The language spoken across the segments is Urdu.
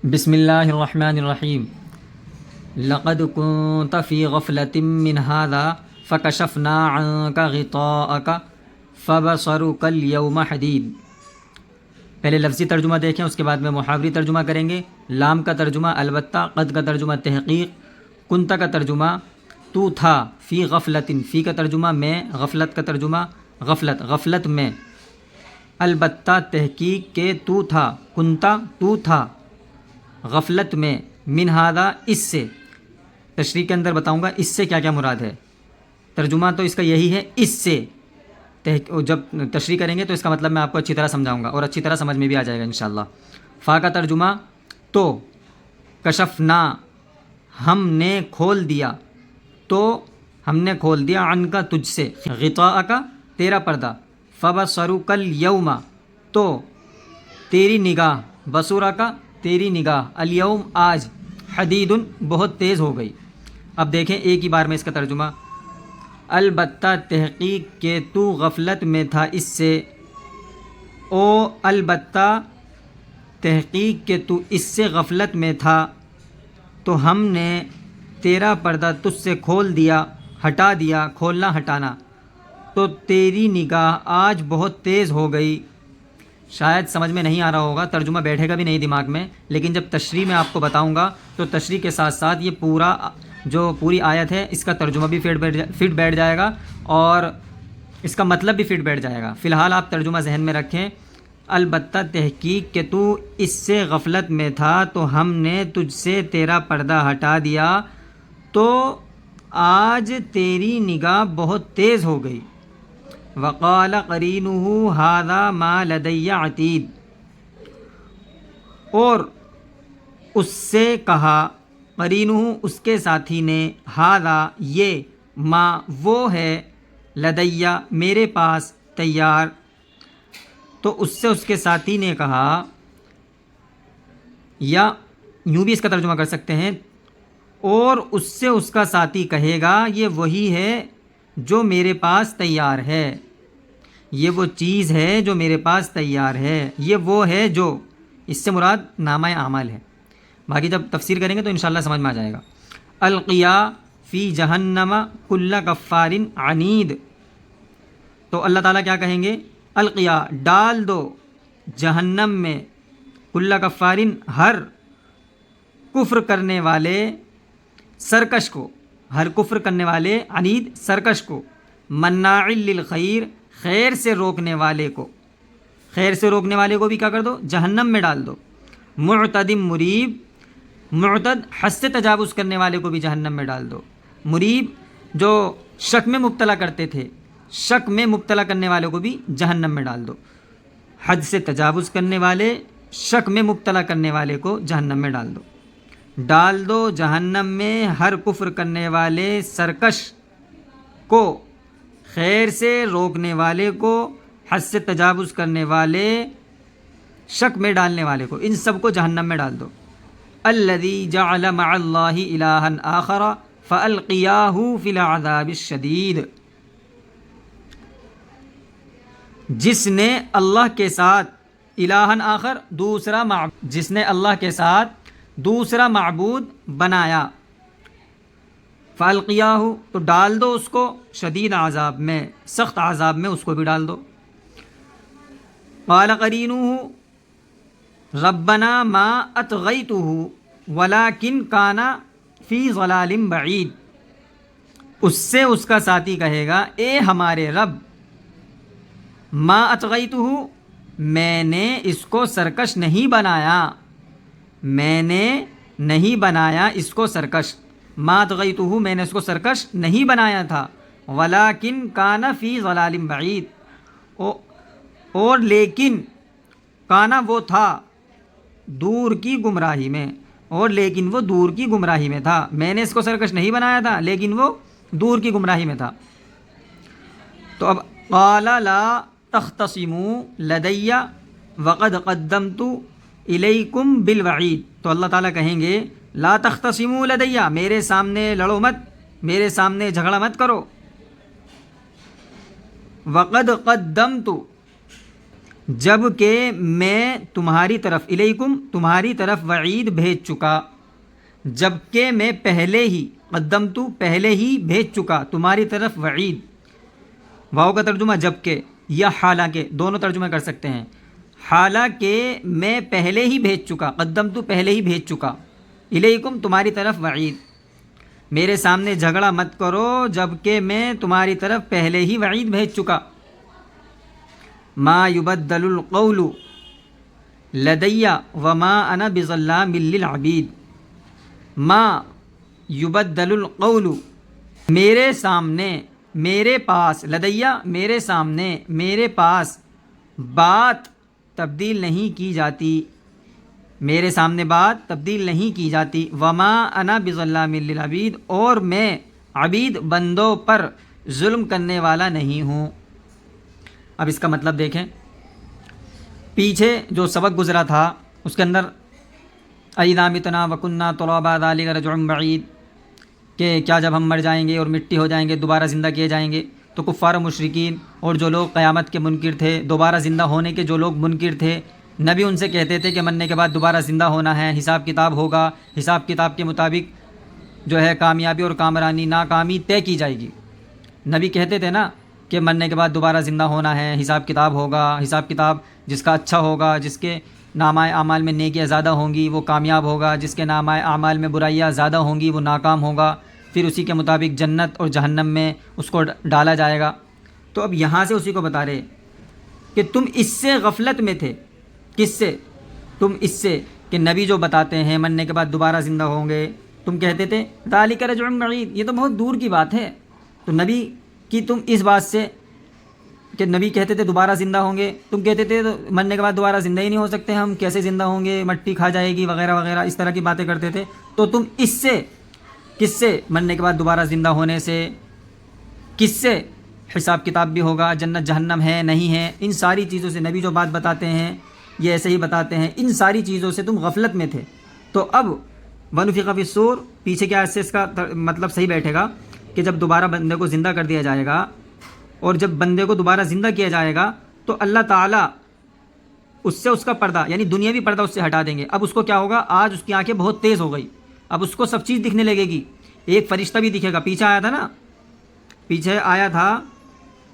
بسم اللہ الرحمن الرحیم لقد كنت في غفلة من هذا فكشفنا عنك غطاءك فبصرك اليوم حديد۔ پہلے لفظی ترجمہ دیکھیں، اس کے بعد میں محاوری ترجمہ کریں گے۔ لام کا ترجمہ البتہ، قد کا ترجمہ تحقیق، کنت کا ترجمہ تو تھا، فی غفلۃ، فی کا ترجمہ میں، غفلت کا ترجمہ غفلت، غفلت میں، البتہ تحقیق کے تو تھا، کنتا تو تھا، غفلت میں، من ہذا اس سے، تشریح کے اندر بتاؤں گا اس سے کیا کیا مراد ہے۔ ترجمہ تو اس کا یہی ہے، اس سے، جب تشریح کریں گے تو اس کا مطلب میں آپ کو اچھی طرح سمجھاؤں گا اور اچھی طرح سمجھ میں بھی آ جائے گا انشاءاللہ۔ فا کا ترجمہ تو، کشفنا ہم نے کھول دیا، تو ہم نے کھول دیا، عن کا تجھ سے، غطاء کا تیرا پردہ، فبصرک الیوم تو تیری نگاہ، بصورہ کا تیری نگاہ، الیوم آج، حدید بہت تیز ہو گئی۔ اب دیکھیں ایک ہی بار میں اس کا ترجمہ، البتہ تحقیق کہ تو غفلت میں تھا اس سے، او البتہ تحقیق کہ تو اس سے غفلت میں تھا، تو ہم نے تیرا پردہ تجھ سے کھول دیا، ہٹا دیا، کھولنا ہٹانا، تو تیری نگاہ آج بہت تیز ہو گئی۔ شاید سمجھ میں نہیں آ رہا ہوگا، ترجمہ بیٹھے گا بھی نہیں دماغ میں، لیکن جب تشریح میں آپ کو بتاؤں گا تو تشریح کے ساتھ ساتھ یہ پوری آیت ہے اس کا ترجمہ بھی فٹ بیٹھ جائے گا اور اس کا مطلب بھی فٹ بیٹھ جائے گا۔ فی الحال آپ ترجمہ ذہن میں رکھیں، البتہ تحقیق کہ تو اس سے غفلت میں تھا، تو ہم نے تجھ سے تیرا پردہ ہٹا دیا، تو آج تیری نگاہ بہت تیز ہو گئی۔ وقال قرینہ ھذا ما لدی عتید، اور اس سے کہا، قرینہ اس کے ساتھی نے، ھذا یہ، ما وہ ہے، لدی میرے پاس، تیار، تو اس سے اس کے ساتھی نے کہا، یا یوں بھی اس کا ترجمہ کر سکتے ہیں، اور اس سے اس کا ساتھی کہے گا، یہ وہی ہے جو میرے پاس تیار ہے، یہ وہ چیز ہے جو میرے پاس تیار ہے، یہ وہ ہے جو، اس سے مراد نامہ اعمال ہے۔ باقی جب تفسیر کریں گے تو انشاءاللہ سمجھ میں آ جائے گا۔ القیا فی جہنم کل کفار عنید، تو اللہ تعالیٰ کیا کہیں گے، القیا ڈال دو، جہنم میں، کل کفار ہر کفر کرنے والے سرکش کو، ہر کفر کرنے والے عنید سرکش کو، مناع للخیر خیر سے روکنے والے کو، خیر سے روکنے والے کو بھی کیا کر دو، جہنم میں ڈال دو، معتد مریب، معتد حد سے تجاوز کرنے والے کو بھی جہنم میں ڈال دو، مریب جو شک میں مبتلا کرتے تھے، شک میں مبتلا کرنے والے کو بھی جہنم میں ڈال دو، حد سے تجاوز کرنے والے، شک میں مبتلا کرنے والے کو جہنم میں ڈال دو جہنم میں ہر کفر کرنے والے سرکش کو، خیر سے روکنے والے کو، حد سے تجاوز کرنے والے، شک میں ڈالنے والے کو، ان سب کو جہنم میں ڈال دو۔ الذی جعل مع اللہ الہا آخر فالقیاہ فی العذاب الشدید، جس نے اللہ کے ساتھ الہا آخر دوسرا معبود، جس نے اللہ کے ساتھ دوسرا معبود بنایا، فالقیاہ تو ڈال دو اس کو، شدید عذاب میں، سخت عذاب میں اس کو بھی ڈال دو۔ قال قرینہ ربنا ما اطغیتہ ولکن کان فی ضلال بعید، اس سے اس کا ساتھی کہے گا، اے ہمارے رب، ما اطغیتہ میں نے اس کو سرکش نہیں بنایا، میں نے نہیں بنایا اس کو سرکش، ما اطغیتہ میں نے اس کو سرکش نہیں بنایا تھا، ولکن کان فی ضلال بعید، اور لیکن کانا وہ تھا دور کی گمراہی میں، اور لیکن وہ دور کی گمراہی میں تھا، میں نے اس کو سرکش نہیں بنایا تھا لیکن وہ دور کی گمراہی میں تھا۔ تو اب قال لا تختصموا لدی وقد قدمت الیکم بالوعید، تو اللہ تعالیٰ کہیں گے، لا تختصموا لدی، میرے سامنے لڑو مت، میرے سامنے جھگڑا مت کرو، وقد قدمت جب کہ میں تمہاری طرف الیکم تمہاری طرف وعید بھیج چکا، جب کہ میں پہلے ہی قدمتو پہلے ہی بھیج چکا تمہاری طرف وعید، واو کا ترجمہ جب کہ یا حالانکہ، دونوں ترجمہ کر سکتے ہیں۔ حالانکہ میں پہلے ہی بھیج چکا، قدمتو پہلے ہی بھیج چکا، الیکم تمہاری طرف وعید، میرے سامنے جھگڑا مت کرو جب کہ میں تمہاری طرف پہلے ہی وعید بھیج چکا۔ ما یبدل القول لدی وما انا بظلام للعبید، ما یبدل القول میرے سامنے، میرے پاس، لدیہ میرے سامنے، میرے پاس بات تبدیل نہیں کی جاتی، میرے سامنے بات تبدیل نہیں کی جاتی، وما انا بظلام للعبید اور میں عبید بندوں پر ظلم کرنے والا نہیں ہوں۔ اب اس کا مطلب دیکھیں، پیچھے جو سبق گزرا تھا اس کے اندر اذا متنا وکننا ترابا ذلک رجع بعید، کہ کیا جب ہم مر جائیں گے اور مٹی ہو جائیں گے دوبارہ زندہ کیے جائیں گے؟ تو کفار و مشرکین اور جو لوگ قیامت کے منکر تھے، دوبارہ زندہ ہونے کے جو لوگ منکر تھے، نبی ان سے کہتے تھے کہ مرنے کے بعد دوبارہ زندہ ہونا ہے، حساب کتاب ہوگا، حساب کتاب کے مطابق جو ہے کامیابی اور کامرانی ناکامی طے کی جائے گی۔ نبی کہتے تھے نا کہ مرنے کے بعد دوبارہ زندہ ہونا ہے، حساب کتاب ہوگا، حساب کتاب جس کا اچھا ہوگا، جس کے نامہ اعمال میں نیکیاں زیادہ ہوں گی وہ کامیاب ہوگا، جس کے نامہ اعمال میں برائیاں زیادہ ہوں گی وہ ناکام ہوگا، پھر اسی کے مطابق جنت اور جہنم میں اس کو ڈالا جائے گا۔ تو اب یہاں سے اسی کو بتا رہے کہ تم اس سے غفلت میں تھے، کس سے؟ تم اس سے کہ نبی جو بتاتے ہیں مرنے کے بعد دوبارہ زندہ ہوں گے، تم کہتے تھے ذالک رجع بعید، یہ تو بہت دور کی بات ہے۔ تو نبی کی تم اس بات سے کہ نبی کہتے تھے دوبارہ زندہ ہوں گے، تم کہتے تھے مرنے کے بعد دوبارہ زندہ ہی نہیں ہو سکتے، ہم کیسے زندہ ہوں گے، مٹی کھا جائے گی وغیرہ وغیرہ، اس طرح کی باتیں کرتے تھے۔ تو تم اس سے، کس سے؟ مرنے کے بعد دوبارہ زندہ ہونے سے، کس سے؟ حساب کتاب بھی ہوگا، جنت جہنم ہے نہیں ہے، ان ساری چیزوں سے نبی جو بات بتاتے ہیں یہ ایسے ہی بتاتے ہیں، ان ساری چیزوں سے تم غفلت میں تھے۔ تو اب ونفخ فی الصور پیچھے کیا اس سے اس کا مطلب صحیح بیٹھے گا کہ جب دوبارہ بندے کو زندہ کر دیا جائے گا، اور جب بندے کو دوبارہ زندہ کیا جائے گا تو اللہ تعالیٰ اس سے اس کا پردہ یعنی دنیاوی پردہ اس سے ہٹا دیں گے۔ اب اس کو کیا ہوگا؟ آج اس کی آنکھیں بہت تیز ہو گئی، اب اس کو سب چیز دکھنے لگے گی، ایک فرشتہ بھی دکھے گا۔ پیچھے آیا تھا نا، پیچھے آیا تھا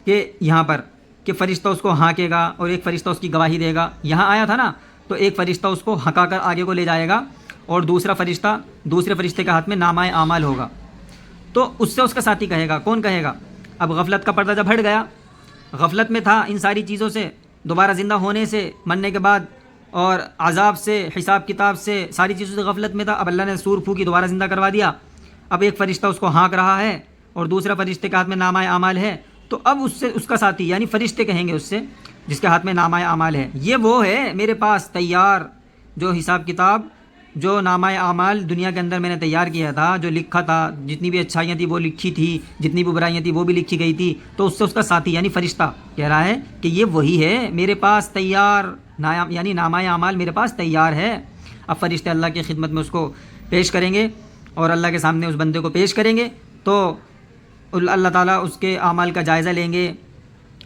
کہ یہاں پر کہ فرشتہ اس کو ہانکے گا اور ایک فرشتہ اس کی گواہی دے گا، یہاں آیا تھا نا، تو ایک فرشتہ اس کو ہنکا کر آگے کو لے جائے گا اور دوسرا فرشتہ دوسرے فرشتے کے ہاتھ میں نامہ اعمال ہوگا، تو اس سے اس کا ساتھی کہے گا۔ کون کہے گا؟ اب غفلت کا پردہ جب ہٹ گیا، غفلت میں تھا ان ساری چیزوں سے، دوبارہ زندہ ہونے سے، مرنے کے بعد اور عذاب سے، حساب کتاب سے، ساری چیزوں سے غفلت میں تھا۔ اب اللہ نے سور پھونکی دوبارہ زندہ کروا دیا، اب ایک فرشتہ اس کو ہانک رہا ہے اور دوسرا فرشتے کے ہاتھ میں نامہ اعمال ہے، تو اب اس سے اس کا ساتھی یعنی فرشتے کہیں گے اس سے جس کے ہاتھ میں نامہ اعمال ہے، یہ وہ ہے میرے پاس تیار جو حساب کتاب، جو نامہ اعمال دنیا کے اندر میں نے تیار کیا تھا، جو لکھا تھا، جتنی بھی اچھائیاں تھیں وہ لکھی تھی، جتنی بھی برائیاں تھیں وہ بھی لکھی گئی تھی، تو اس سے اس کا ساتھی یعنی فرشتہ کہہ رہا ہے کہ یہ وہی ہے میرے پاس تیار، یعنی نامہ اعمال میرے پاس تیار ہے۔ اب فرشتے اللہ کی خدمت میں اس کو پیش کریں گے اور اللہ کے سامنے اس بندے کو پیش کریں گے، تو اللہ تعالیٰ اس کے اعمال کا جائزہ لیں گے۔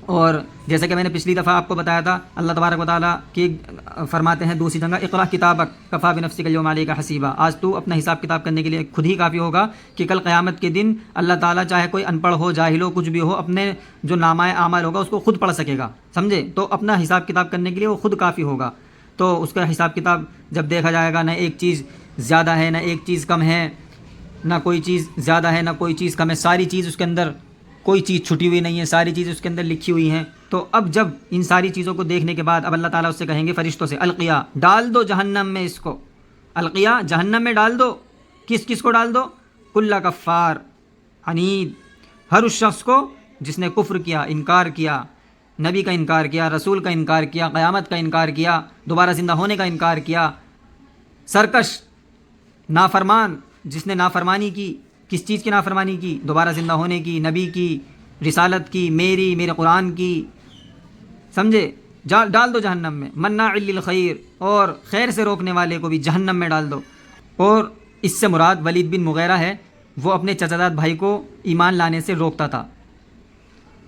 اور جیسا کہ میں نے پچھلی دفعہ آپ کو بتایا تھا، اللہ تبارک و تعالیٰ کی فرماتے ہیں دوسری جگہ اقرأ کتابک کفیٰ بنفسک اليوم علیک حسیبا، آج تو اپنا حساب کتاب کرنے کے لیے خود ہی کافی ہوگا، کہ کل قیامت کے دن اللہ تعالیٰ چاہے کوئی ان پڑھ ہو، جاہل ہو، کچھ بھی ہو، اپنے جو نامہ اعمال ہوگا اس کو خود پڑھ سکے گا، سمجھے؟ تو اپنا حساب کتاب کرنے کے لیے وہ خود کافی ہوگا۔ تو اس کا حساب کتاب جب دیکھا جائے گا، نہ ایک چیز زیادہ ہے نہ ایک چیز کم ہے، نہ کوئی چیز زیادہ ہے نہ کوئی چیز کم ہے، ساری چیز اس کے اندر، کوئی چیز چھٹی ہوئی نہیں ہے، ساری چیز اس کے اندر لکھی ہوئی ہیں۔ تو اب جب ان ساری چیزوں کو دیکھنے کے بعد اب اللہ تعالیٰ اس سے کہیں گے فرشتوں سے القیا، ڈال دو جہنم میں اس کو، القیا جہنم میں ڈال دو، کس کس کو ڈال دو؟ کل کفار عنید، ہر اس شخص کو جس نے کفر کیا، انکار کیا، نبی کا انکار کیا، رسول کا انکار کیا، قیامت کا انکار کیا، دوبارہ زندہ ہونے کا انکار کیا، سرکش، نافرمان، جس نے نافرمانی کی، کس چیز کی نافرمانی کی؟ دوبارہ زندہ ہونے کی، نبی کی، رسالت کی، میرے قرآن کی، سمجھے؟ ڈال دو جہنم میں۔ مناع للخیر، اور خیر سے روکنے والے کو بھی جہنم میں ڈال دو۔ اور اس سے مراد ولید بن مغیرہ ہے، وہ اپنے چچا زاد بھائی کو ایمان لانے سے روکتا تھا،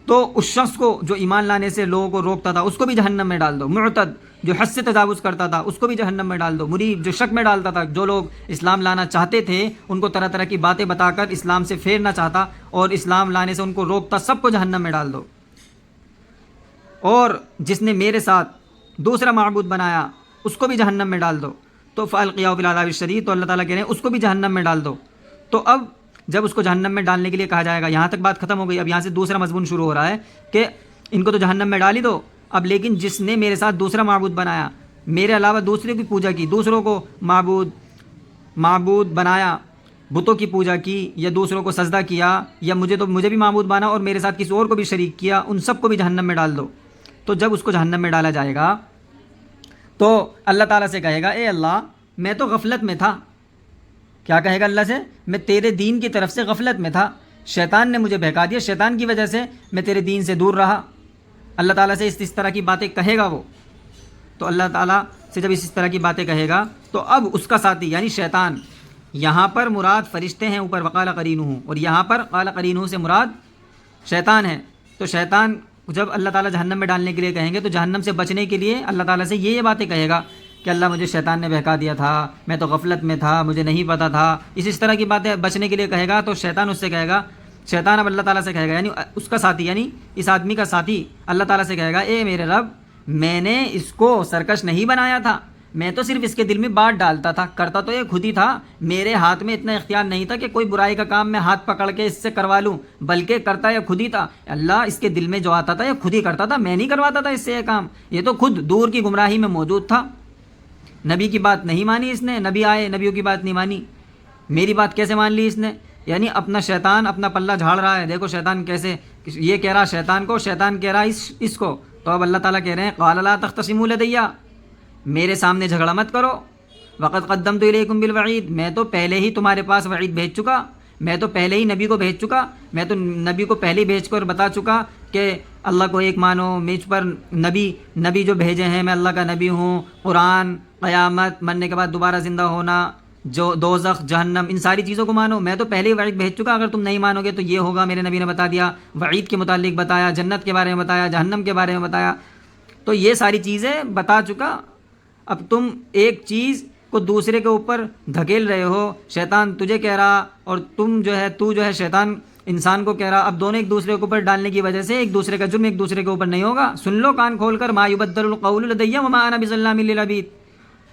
تو اس شخص کو جو ایمان لانے سے لوگوں کو روکتا تھا اس کو بھی جہنم میں ڈال دو، معتد جو حد سے تجاوز کرتا تھا اس کو بھی جہنم میں ڈال دو، مریب جو شک میں ڈالتا تھا، جو لوگ اسلام لانا چاہتے تھے ان کو طرح طرح کی باتیں بتا کر اسلام سے پھیرنا چاہتا اور اسلام لانے سے ان کو روکتا، سب کو جہنم میں ڈال دو۔ اور جس نے میرے ساتھ دوسرا معبود بنایا اس کو بھی جہنم میں ڈال دو، تو فَأَلْقِيَاهُ فِي الْعَذَابِ الشَّدِيدِ، تو اللہ تعالیٰ کہہ رہے ہیں اس کو بھی جہنم میں ڈال دو۔ تو اب جب اس کو جہنم میں ڈالنے کے لیے کہا جائے گا، یہاں تک بات ختم ہو گئی، اب یہاں سے دوسرا مضمون شروع ہو رہا ہے کہ ان کو تو جہنم میں ڈال ہی دو، اب لیکن جس نے میرے ساتھ دوسرا معبود بنایا، میرے علاوہ دوسرے کی پوجا کی، دوسروں کو معبود بنایا، بتوں کی پوجا کی یا دوسروں کو سجدہ کیا یا مجھے بھی معبود بنا اور میرے ساتھ کسی اور کو بھی شریک کیا، ان سب کو بھی جہنم میں ڈال دو۔ تو جب اس کو جہنم میں ڈالا جائے گا تو اللہ تعالیٰ سے کہے گا اے اللہ میں تو غفلت میں تھا۔ کیا کہے گا اللہ سے؟ میں تیرے دین کی طرف سے غفلت میں تھا، شیطان نے مجھے بہکا دیا، شیطان کی وجہ سے میں تیرے دین سے دور رہا۔ اللہ تعالیٰ سے اس طرح کی باتیں کہے گا وہ، تو اللہ تعالیٰ سے جب اس طرح کی باتیں کہے گا تو اب اس کا ساتھی یعنی شیطان، یہاں پر مراد فرشتے ہیں اوپر وقال قرینہ، اور یہاں پر قال قرینہ سے مراد شیطان ہے۔ تو شیطان جب اللہ تعالیٰ جہنم میں ڈالنے کے لیے کہیں گے تو جہنم سے بچنے کے لیے اللہ تعالیٰ سے یہ باتیں کہے گا کہ اللہ مجھے شیطان نے بہکا دیا تھا، میں تو غفلت میں تھا، مجھے نہیں پتہ تھا، اس طرح کی باتیں بچنے کے لیے کہے گا۔ تو شیطان اس سے کہے گا، شیطان اب اللہ تعالیٰ سے کہے گا، یعنی اس کا ساتھی یعنی اس آدمی کا ساتھی اللہ تعالیٰ سے کہے گا اے میرے رب میں نے اس کو سرکش نہیں بنایا تھا، میں تو صرف اس کے دل میں بات ڈالتا تھا، کرتا تو یہ خود ہی تھا، میرے ہاتھ میں اتنا اختیار نہیں تھا کہ کوئی برائی کا کام میں ہاتھ پکڑ کے اس سے کروا لوں، بلکہ کرتا یہ خود ہی تھا۔ اللہ اس کے دل میں جو آتا تھا یہ خود ہی کرتا تھا، میں نہیں کرواتا تھا اس سے یہ کام، یہ تو خود دور کی گمراہی میں موجود تھا۔ نبی کی بات نہیں مانی اس نے، نبی آئے نبیوں کی بات نہیں مانی، میری بات کیسے مان لی اس نے؟ یعنی اپنا شیطان اپنا پلہ جھاڑ رہا ہے، دیکھو شیطان کیسے، یہ کہہ رہا شیطان کو، شیطان کہہ رہا اس کو۔ تو اب اللہ تعالیٰ کہہ رہے ہیں قال لا تختصموا لدی، میرے سامنے جھگڑا مت کرو، وقد قدمت الیکم بالوعید، میں تو پہلے ہی تمہارے پاس وعید بھیج چکا، میں تو پہلے ہی نبی کو بھیج چکا، میں تو نبی کو پہلے ہی بھیج کر بتا چکا کہ اللہ کو ایک مانو، مجھ پر نبی جو بھیجے ہیں میں اللہ کا نبی ہوں، قرآن، قیامت، مرنے کے بعد دوبارہ زندہ ہونا، جو دوزخ، جہنم، ان ساری چیزوں کو مانو، میں تو پہلے ہی وعید بھیج چکا، اگر تم نہیں مانو گے تو یہ ہوگا، میرے نبی نے بتا دیا، وعید کے متعلق بتایا، جنت کے بارے میں بتایا، جہنم کے بارے میں بتایا، تو یہ ساری چیزیں بتا چکا۔ اب تم ایک چیز کو دوسرے کے اوپر دھکیل رہے ہو، شیطان تجھے کہہ رہا اور تو جو ہے شیطان انسان کو کہہ رہا، اب دونوں ایک دوسرے کے اوپر ڈالنے کی وجہ سے ایک دوسرے کا جرم ایک دوسرے کے اوپر نہیں ہوگا۔ سن لو کان کھول کر، ما یبدل القول لدی وما انا بظلام للعبید،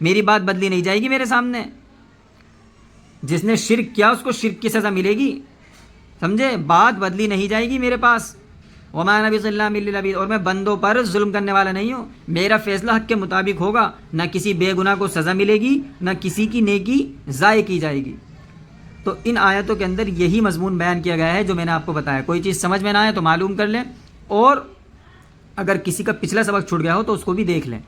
میری بات بدلی نہیں جائے گی میرے سامنے، جس نے شرک کیا اس کو شرک کی سزا ملے گی، سمجھے، بات بدلی نہیں جائے گی میرے پاس، وما انا بظلام للعبید، اور میں بندوں پر ظلم کرنے والا نہیں ہوں، میرا فیصلہ حق کے مطابق ہوگا، نہ کسی بے گناہ کو سزا ملے گی نہ کسی کی نیکی ضائع کی جائے گی۔ تو ان آیتوں کے اندر یہی مضمون بیان کیا گیا ہے جو میں نے آپ کو بتایا۔ کوئی چیز سمجھ میں نہ آئے تو معلوم کر لیں، اور اگر کسی کا پچھلا سبق چھوٹ گیا ہو تو اس کو بھی دیکھ لیں۔